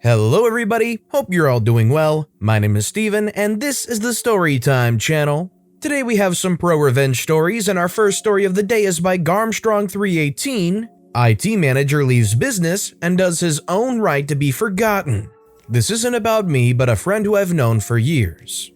Hello everybody, hope you're all doing well. My name is Steven and this is the Storytime channel. Today we have some pro-revenge stories and our first story of the day is by Garmstrong318. IT manager leaves business and does his own right to be forgotten. This isn't about me but a friend who I've known for years.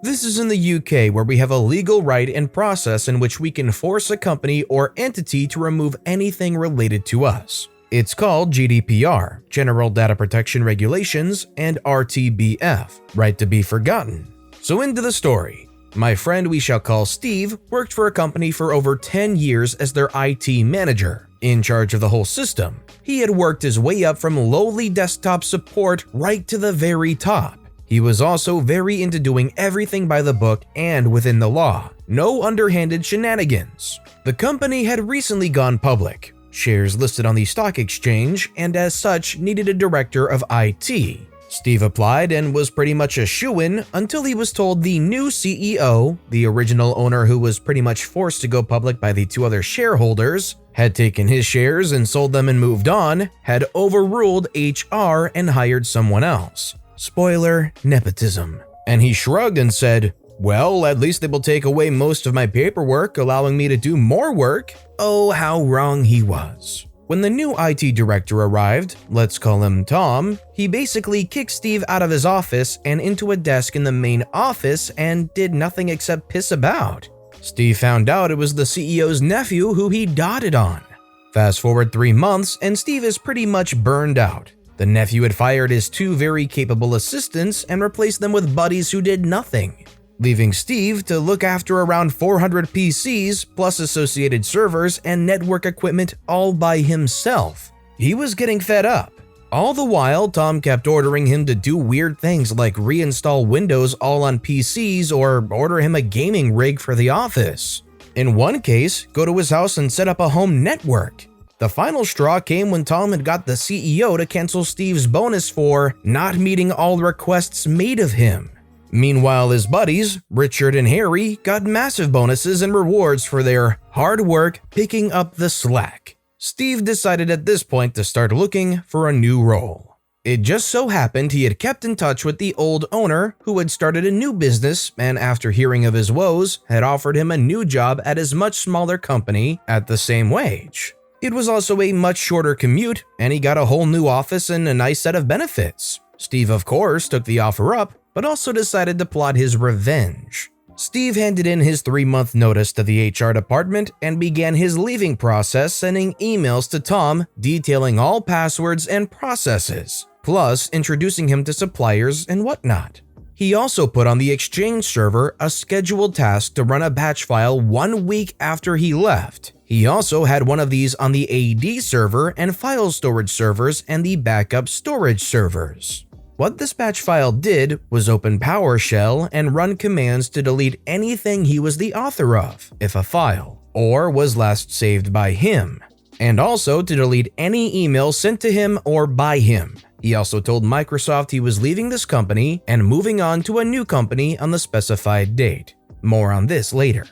This is in the UK where we have a legal right and process in which we can force a company or entity to remove anything related to us. It's called GDPR, General Data Protection Regulations, and RTBF, Right to be Forgotten. So into the story. My friend we shall call Steve worked for a company for over 10 years as their IT manager, in charge of the whole system. He had worked his way up from lowly desktop support right to the very top. He was also very into doing everything by the book and within the law. No underhanded shenanigans. The company had recently gone public. Shares listed on the stock exchange, and as such needed a director of IT. Steve applied and was pretty much a shoo-in until he was told the new CEO, the original owner who was pretty much forced to go public by the two other shareholders, had taken his shares and sold them and moved on, had overruled HR and hired someone else. Spoiler, nepotism. And he shrugged and said, "Well, at least they will take away most of my paperwork, allowing me to do more work." Oh, how wrong he was. When the new IT director arrived, let's call him Tom, he basically kicked Steve out of his office and into a desk in the main office and did nothing except piss about. Steve found out it was the CEO's nephew who he dotted on. Fast forward 3 months and Steve is pretty much burned out. The nephew had fired his 2 very capable assistants and replaced them with buddies who did nothing, leaving Steve to look after around 400 PCs plus associated servers and network equipment all by himself. He was getting fed up. All the while, Tom kept ordering him to do weird things like reinstall Windows all on PCs or order him a gaming rig for the office. In one case, go to his house and set up a home network. The final straw came when Tom had got the CEO to cancel Steve's bonus for not meeting all requests made of him. Meanwhile, his buddies, Richard and Harry, got massive bonuses and rewards for their hard work picking up the slack. Steve decided at this point to start looking for a new role. It just so happened he had kept in touch with the old owner who had started a new business and after hearing of his woes, had offered him a new job at his much smaller company at the same wage. It was also a much shorter commute and he got a whole new office and a nice set of benefits. Steve, of course, took the offer up, but also decided to plot his revenge. Steve handed in his 3-month notice to the HR department and began his leaving process, sending emails to Tom detailing all passwords and processes, plus introducing him to suppliers and whatnot. He also put on the Exchange server a scheduled task to run a batch file 1 week after he left. He also had one of these on the AD server and file storage servers and the backup storage servers. What this batch file did was open PowerShell and run commands to delete anything he was the author of, if a file, or was last saved by him, and also to delete any email sent to him or by him. He also told Microsoft he was leaving this company and moving on to a new company on the specified date. More on this later.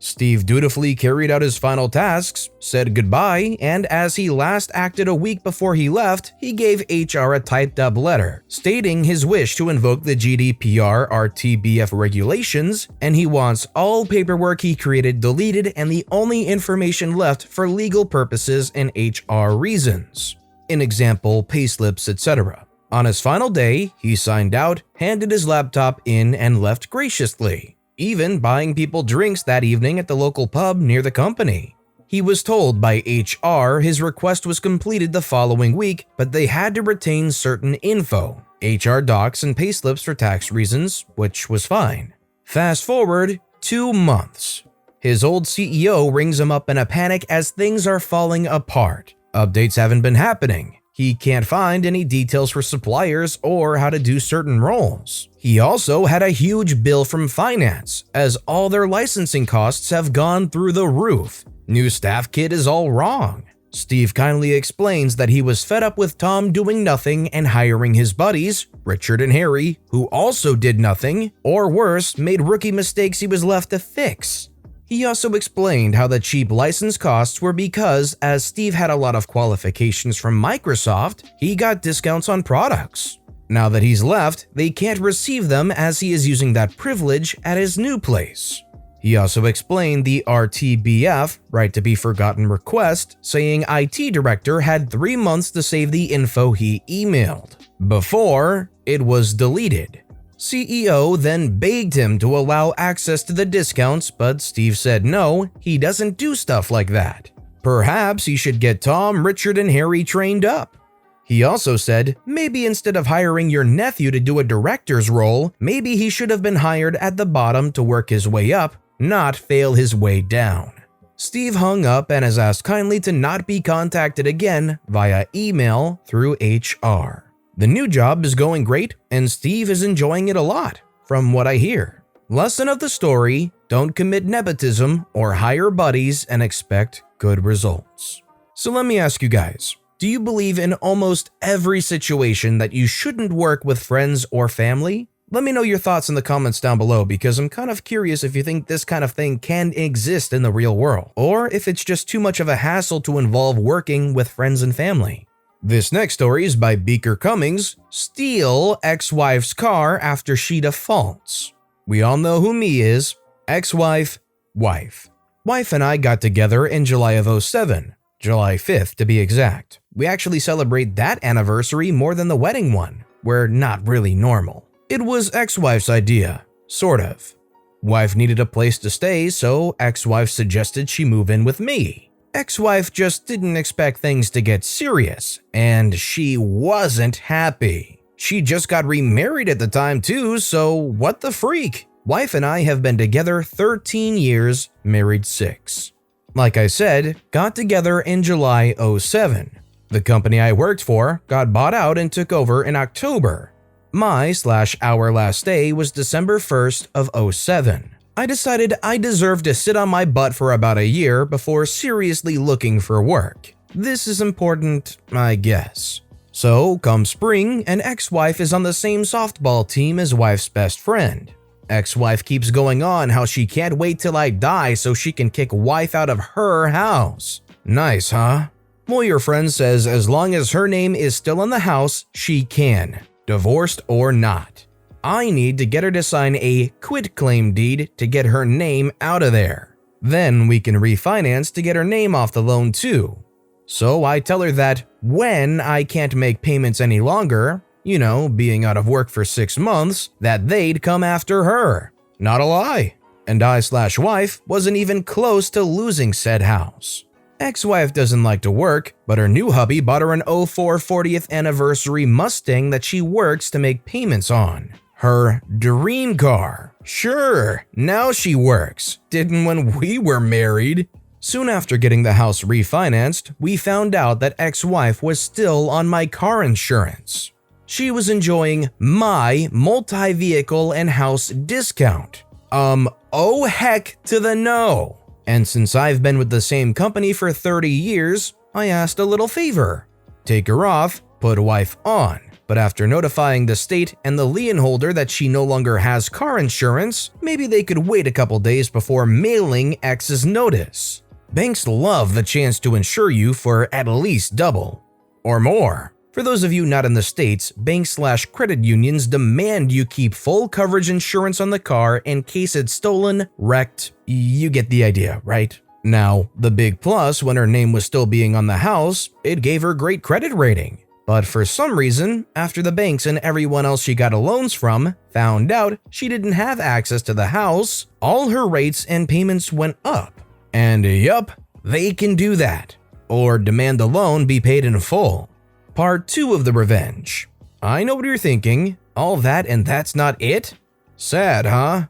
Steve dutifully carried out his final tasks, said goodbye, and as he last acted a week before he left, he gave HR a typed-up letter stating his wish to invoke the GDPR RTBF regulations, and he wants all paperwork he created deleted and the only information left for legal purposes and HR reasons. In example, payslips, etc. On his final day, he signed out, handed his laptop in, and left graciously, even buying people drinks that evening at the local pub near the company. He was told by HR his request was completed the following week, but they had to retain certain info, HR docs and payslips for tax reasons, which was fine. Fast forward 2 months. His old CEO rings him up in a panic as things are falling apart. Updates haven't been happening. He can't find any details for suppliers or how to do certain roles. He also had a huge bill from finance, as all their licensing costs have gone through the roof. New staff kit is all wrong. Steve kindly explains that he was fed up with Tom doing nothing and hiring his buddies, Richard and Harry, who also did nothing, or worse, made rookie mistakes he was left to fix. He also explained how the cheap license costs were because, as Steve had a lot of qualifications from Microsoft, he got discounts on products. Now that he's left, they can't receive them as he is using that privilege at his new place. He also explained the RTBF, right to be forgotten request, saying IT director had 3 months to save the info he emailed, before it was deleted. CEO then begged him to allow access to the discounts, but Steve said no, he doesn't do stuff like that. Perhaps he should get Tom, Richard, and Harry trained up. He also said maybe instead of hiring your nephew to do a director's role, maybe he should have been hired at the bottom to work his way up, not fail his way down. Steve hung up and has asked kindly to not be contacted again via email through HR. The new job is going great, and Steve is enjoying it a lot, from what I hear. Lesson of the story: don't commit nepotism or hire buddies and expect good results. So let me ask you guys, do you believe in almost every situation that you shouldn't work with friends or family? Let me know your thoughts in the comments down below, because I'm kind of curious if you think this kind of thing can exist in the real world, or if it's just too much of a hassle to involve working with friends and family. This next story is by Beaker Cummings: steal ex-wife's car after she defaults. We all know who me is: ex-wife, wife. Wife and I got together in July of 07, July 5th to be exact. We actually celebrate that anniversary more than the wedding one. We're not really normal. It was ex-wife's idea, sort of. Wife needed a place to stay, so ex-wife suggested she move in with me. Ex-wife just didn't expect things to get serious, and she wasn't happy. She just got remarried at the time too, so what the freak? Wife and I have been together 13 years, married 6. Like I said, got together in July 07. The company I worked for got bought out and took over in October. My/our last day was December 1st of 07. I decided I deserved to sit on my butt for about a year before seriously looking for work. This is important, I guess. So, come spring, an ex-wife is on the same softball team as wife's best friend. Ex-wife keeps going on how she can't wait till I die so she can kick wife out of her house. Nice, huh? Well, your friend says as long as her name is still in the house, she can, divorced or not. I need to get her to sign a quitclaim deed to get her name out of there. Then we can refinance to get her name off the loan too. So I tell her that when I can't make payments any longer, being out of work for 6 months, that they'd come after her. Not a lie. And I/wife wasn't even close to losing said house. Ex-wife doesn't like to work, but her new hubby bought her an 04 40th anniversary Mustang that she works to make payments on. Her dream car. Sure, now she works. Didn't when we were married. Soon after getting the house refinanced, we found out that ex-wife was still on my car insurance. She was enjoying my multi-vehicle and house discount. Oh heck to the no. And since I've been with the same company for 30 years, I asked a little favor. Take her off, put wife on. But after notifying the state and the lien holder that she no longer has car insurance, maybe they could wait a couple days before mailing ex's notice. Banks love the chance to insure you for at least double or more. For those of you not in the States, banks/credit unions demand you keep full coverage insurance on the car in case it's stolen, wrecked. You get the idea, right? Now, the big plus when her name was still being on the house, it gave her great credit rating. But for some reason, after the banks and everyone else she got loans from found out she didn't have access to the house, all her rates and payments went up. And yup, they can do that. Or demand the loan be paid in full. Part 2 of the revenge. I know what you're thinking. All that and that's not it? Sad, huh?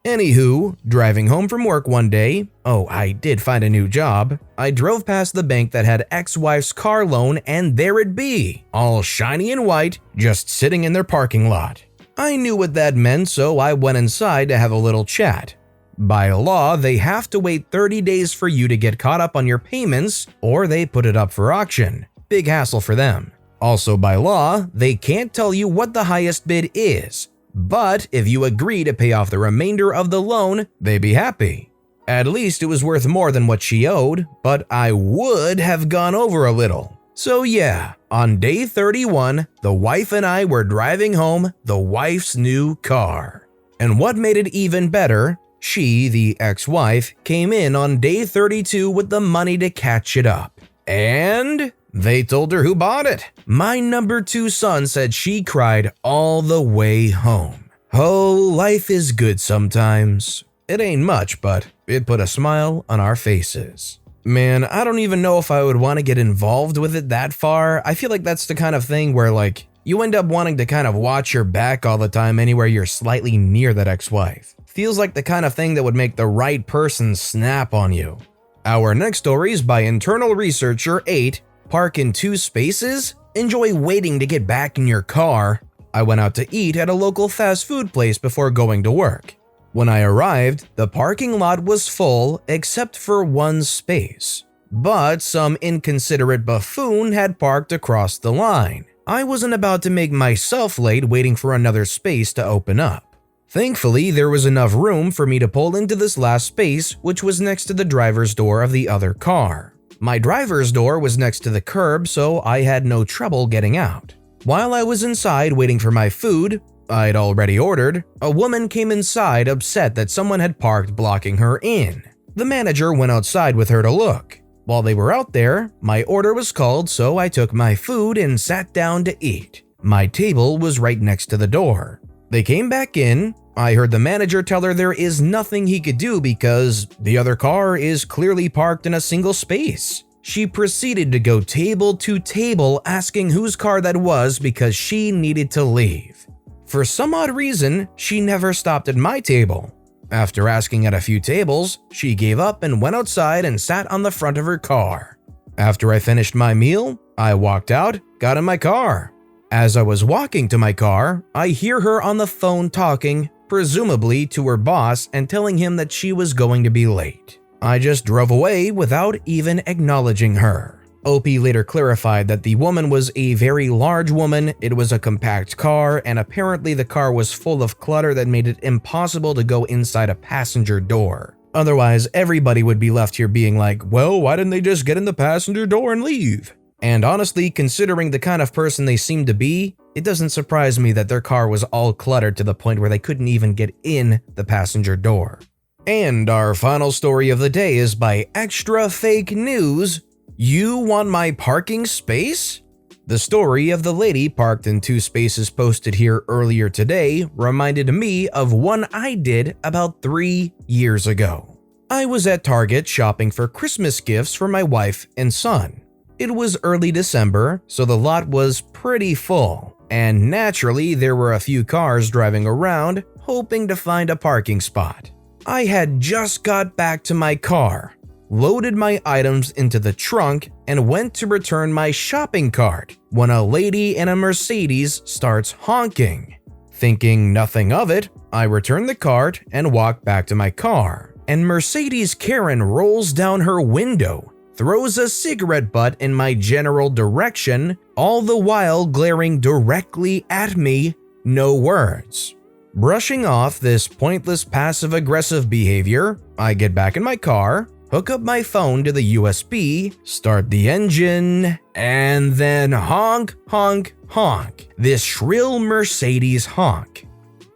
Anywho, driving home from work one day, I did find a new job. I drove past the bank that had ex-wife's car loan and there it'd be, all shiny and white, just sitting in their parking lot. I knew what that meant, so I went inside to have a little chat. By law, they have to wait 30 days for you to get caught up on your payments, or they put it up for auction. Big hassle for them. Also by law, they can't tell you what the highest bid is, but if you agree to pay off the remainder of the loan, they be happy. At least it was worth more than what she owed, but I would have gone over a little. So yeah, on day 31, the wife and I were driving home the wife's new car. And what made it even better, she, the ex-wife, came in on day 32 with the money to catch it up. And they told her who bought it. My number 2 son said she cried all the way home. Oh, life is good sometimes. It ain't much, but it put a smile on our faces. Man, I don't even know if I would want to get involved with it that far. I feel like that's the kind of thing where you end up wanting to kind of watch your back all the time anywhere you're slightly near that ex-wife. Feels like the kind of thing that would make the right person snap on you. Our next story is by internal researcher 8, park in 2 spaces, enjoy waiting to get back in your car. I went out to eat at a local fast food place before going to work. When I arrived, the parking lot was full except for 1 space. But some inconsiderate buffoon had parked across the line. I wasn't about to make myself late waiting for another space to open up. Thankfully, there was enough room for me to pull into this last space, which was next to the driver's door of the other car. My driver's door was next to the curb, so I had no trouble getting out. While I was inside waiting for my food, I'd already ordered, a woman came inside upset that someone had parked blocking her in. The manager went outside with her to look. While they were out there, my order was called, so I took my food and sat down to eat. My table was right next to the door. They came back in. I heard the manager tell her there is nothing he could do because the other car is clearly parked in a single space. She proceeded to go table to table asking whose car that was because she needed to leave. For some odd reason, she never stopped at my table. After asking at a few tables, she gave up and went outside and sat on the front of her car. After I finished my meal, I walked out, got in my car. As I was walking to my car, I hear her on the phone talking, presumably to her boss, and telling him that she was going to be late. I just drove away without even acknowledging her. OP later clarified that the woman was a very large woman, it was a compact car, and apparently the car was full of clutter that made it impossible to go inside a passenger door. Otherwise, everybody would be left here being like, well, why didn't they just get in the passenger door and leave? And honestly, considering the kind of person they seem to be, it doesn't surprise me that their car was all cluttered to the point where they couldn't even get in the passenger door. And our final story of the day is by Extra Fake News. You want my parking space? The story of the lady parked in 2 spaces posted here earlier today reminded me of one I did about 3 years ago. I was at Target shopping for Christmas gifts for my wife and son. It was early December, so the lot was pretty full, and naturally there were a few cars driving around hoping to find a parking spot. I had just got back to my car, loaded my items into the trunk, and went to return my shopping cart when a lady in a Mercedes starts honking. Thinking nothing of it, I return the cart and walk back to my car, and Mercedes Karen rolls down her window, throws a cigarette butt in my general direction, all the while glaring directly at me, no words. Brushing off this pointless passive-aggressive behavior, I get back in my car, hook up my phone to the USB, start the engine, and then honk, honk, honk. This shrill Mercedes honk.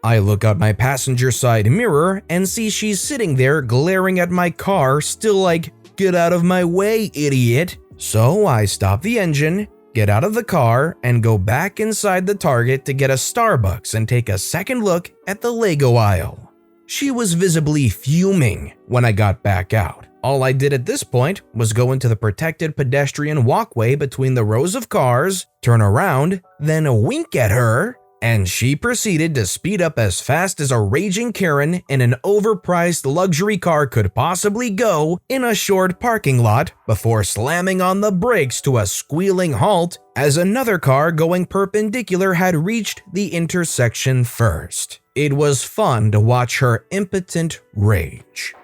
I look out my passenger side mirror and see she's sitting there glaring at my car, still like, "Get out of my way, idiot." So I stop the engine, get out of the car, and go back inside the Target to get a Starbucks and take a second look at the Lego aisle. She was visibly fuming when I got back out. All I did at this point was go into the protected pedestrian walkway between the rows of cars, turn around, then wink at her, and she proceeded to speed up as fast as a raging Karen in an overpriced luxury car could possibly go in a short parking lot before slamming on the brakes to a squealing halt as another car going perpendicular had reached the intersection first. It was fun to watch her impotent rage.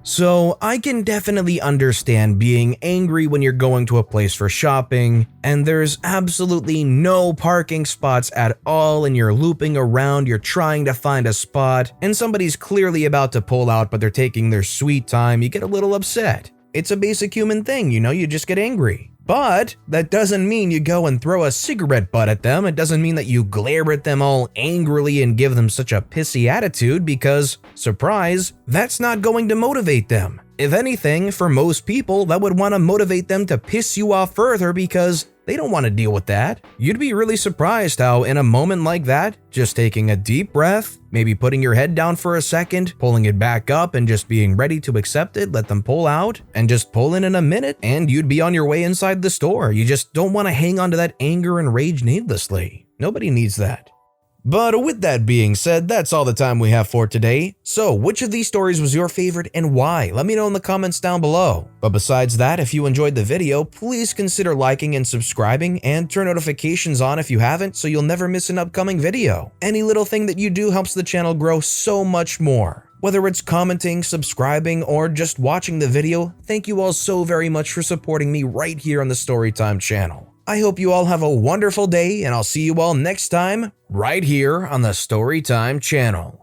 So I can definitely understand being angry when you're going to a place for shopping and there's absolutely no parking spots at all and you're looping around, you're trying to find a spot and somebody's clearly about to pull out but they're taking their sweet time. You get a little upset. It's a basic human thing, you just get angry. But that doesn't mean you go and throw a cigarette butt at them. It doesn't mean that you glare at them all angrily and give them such a pissy attitude because, surprise, that's not going to motivate them. If anything, for most people, that would want to motivate them to piss you off further because they don't want to deal with that. You'd be really surprised how in a moment like that, just taking a deep breath, maybe putting your head down for a second, pulling it back up and just being ready to accept it, let them pull out, and just pull in a minute, and you'd be on your way inside the store. You just don't want to hang on to that anger and rage needlessly. Nobody needs that. But with that being said, that's all the time we have for today. So, which of these stories was your favorite and why? Let me know in the comments down below. But besides that, if you enjoyed the video, please consider liking and subscribing and turn notifications on if you haven't so you'll never miss an upcoming video. Any little thing that you do helps the channel grow so much more. Whether it's commenting, subscribing, or just watching the video, thank you all so very much for supporting me right here on the Storytime channel. I hope you all have a wonderful day, and I'll see you all next time, right here on the Storytime channel.